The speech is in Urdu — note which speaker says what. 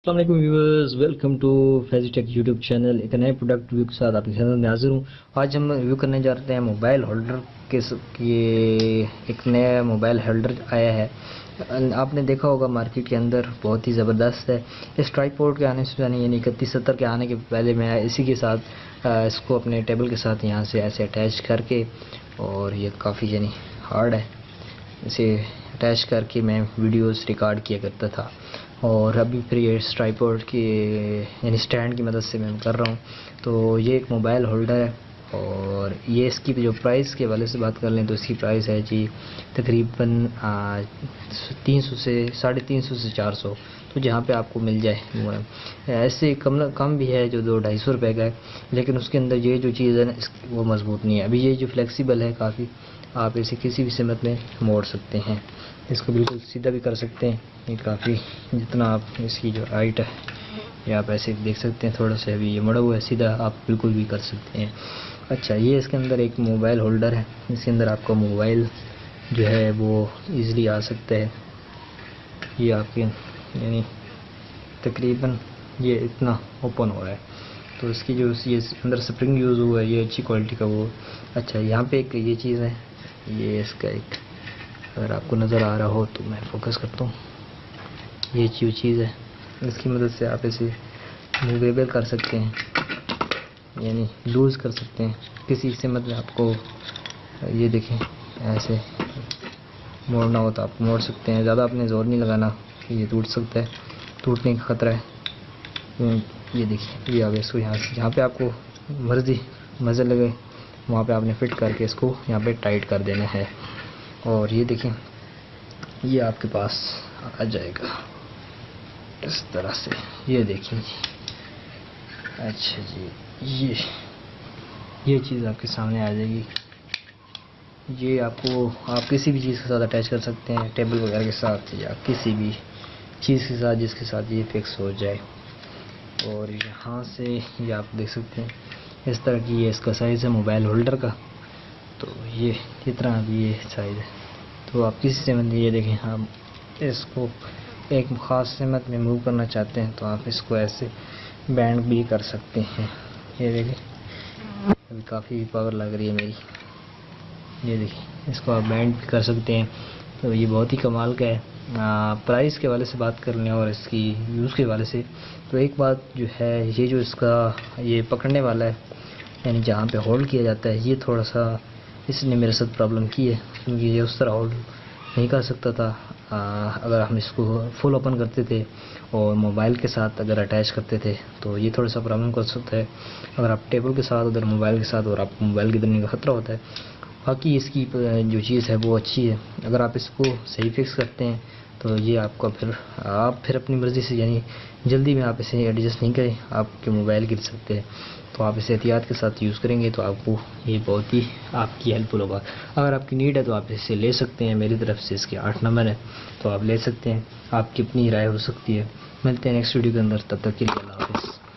Speaker 1: السلام علیکم viewers, welcome to Faizi tech YouTube channel. ایک نئے پروڈکٹ ریویو کے ساتھ آپ کے چینل میں حاضر ہوں۔ آج ہم ریویو کرنے جا رہے ہیں موبائل ہولڈر کے ایک نیا موبائل ہولڈر آیا ہے۔ آپ نے دیکھا ہوگا مارکیٹ کے اندر بہت ہی زبردست ہے۔ اس ٹرائی پورٹ کے آنے سے یعنی 3170 کے آنے کے پہلے میں اسی کے ساتھ اس کو اپنے ٹیبل کے ساتھ یہاں سے ایسے اٹیچ کر کے، اور یہ کافی ہارڈ ہے، اسے اٹیچ کر کے میں ویڈیوز ریکارڈ کیا کرتا تھا، اور ابھی پھر یہ اس ٹرائیپوڈ کی اسٹینڈ کی مدد سے میں کر رہا ہوں۔ تو یہ ایک موبائل ہولڈر ہے، اور یہ اس کی جو پرائس کے حوالے سے بات کر لیں تو اس کی پرائس ہے تقریباً 300 سے 350 سے 400، تو جہاں پہ آپ کو مل جائے۔ ایسے کم بھی ہے جو 200-250 روپے کا ہے، لیکن اس کے اندر یہ جو چیز ہے نا وہ مضبوط نہیں ہے۔ ابھی یہ جو فلیکسیبل ہے کافی، آپ اسے کسی بھی سمت میں موڑ سکتے ہیں، اس کو بالکل سیدھا بھی کر سکتے ہیں۔ یہ کافی جتنا آپ اس کی جو ہائٹ ہے یہ آپ ایسے دیکھ سکتے ہیں، تھوڑا سا ابھی یہ مڑا ہوا ہے، سیدھا آپ بالکل بھی کر سکتے ہیں۔ اچھا، یہ اس کے اندر ایک موبائل ہولڈر ہے، اس کے اندر آپ کا موبائل جو ہے وہ ایزیلی آ سکتا ہے۔ یہ آپ کے تقریباً یہ اتنا اوپن ہو رہا ہے، تو اس کی جو یہ اندر سپرنگ یوز ہوا ہے یہ اچھی کوالٹی کا وہ۔ اچھا، یہاں پہ ایک یہ چیز ہے، یہ اس کا ایک اگر آپ کو نظر آ رہا ہو تو میں فوکس کرتا ہوں، یہ چیز ہے، اس کی مدد سے آپ اسے موویبل کر سکتے ہیں، یعنی لوز کر سکتے ہیں کسی سمت میں۔ آپ کو یہ دیکھیں ایسے موڑنا ہو تو آپ موڑ سکتے ہیں، زیادہ آپ نے زور نہیں لگانا کہ یہ ٹوٹ سکتا ہے، ٹوٹنے کا خطرہ ہے۔ یہ دیکھیں، یہ آپ اس کو یہاں سے جہاں پہ آپ کو مزے لگے وہاں پہ آپ نے فٹ کر کے اس کو یہاں پہ ٹائٹ کر دینا ہے، اور یہ دیکھیں یہ آپ کے پاس آ جائے گا اس طرح سے، یہ دیکھیں جی۔ اچھا جی، یہ چیز آپ کے سامنے آ جائے گی۔ یہ آپ کسی بھی چیز کے ساتھ اٹیچ کر سکتے ہیں، ٹیبل وغیرہ کے ساتھ یا کسی بھی چیز کے ساتھ جس کے ساتھ یہ فکس ہو جائے۔ اور یہاں سے یہ آپ دیکھ سکتے ہیں اس طرح کی یہ اس کا سائز ہے موبائل ہولڈر کا، تو یہ اتنا بھی یہ سائز ہے۔ تو آپ کسی سمت میں یہ دیکھیں، ہم اس کو ایک خاص سمت میں موو کرنا چاہتے ہیں تو آپ اس کو ایسے بینڈ بھی کر سکتے ہیں۔ یہ دیکھیں ابھی کافی پاور لگ رہی ہے میری، یہ دیکھیں اس کو آپ بینڈ بھی کر سکتے ہیں۔ تو یہ بہت ہی کمال کا ہے۔ پرائس کے حوالے سے بات کر لیں اور اس کی یوز کے حوالے سے، تو ایک بات جو ہے یہ جو اس کا یہ پکڑنے والا ہے، یعنی جہاں پہ ہولڈ کیا جاتا ہے، یہ تھوڑا سا اس نے میرے ساتھ پرابلم کی ہے، کیونکہ یہ اس طرح ہولڈ نہیں کر سکتا تھا۔ اگر ہم اس کو فل اوپن کرتے تھے اور موبائل کے ساتھ اگر اٹیچ کرتے تھے تو یہ تھوڑا سا پرابلم کر سکتا ہے، اگر آپ ٹیبل کے ساتھ ادھر موبائل کے ساتھ، اور آپ کو موبائل گرنے کا خطرہ ہوتا ہے۔ باقی اس کی جو چیز ہے وہ اچھی ہے، اگر آپ اس کو صحیح فکس کرتے ہیں تو یہ آپ پھر اپنی مرضی سے، یعنی جلدی میں آپ اسے ایڈجسٹ نہیں کریں، آپ کے موبائل گر سکتے ہیں، تو آپ اسے احتیاط کے ساتھ یوز کریں گے تو آپ کو یہ بہت ہی آپ کی ہیلپ فل ہوگا۔ اگر آپ کی نیڈ ہے تو آپ اسے لے سکتے ہیں، میری طرف سے اس کے 8 نمبر ہے، تو آپ لے سکتے ہیں، آپ کی اپنی رائے ہو سکتی ہے۔ ملتے ہیں نیکسٹ ویڈیو کے اندر، تب تک کے لیے اللہ حافظ۔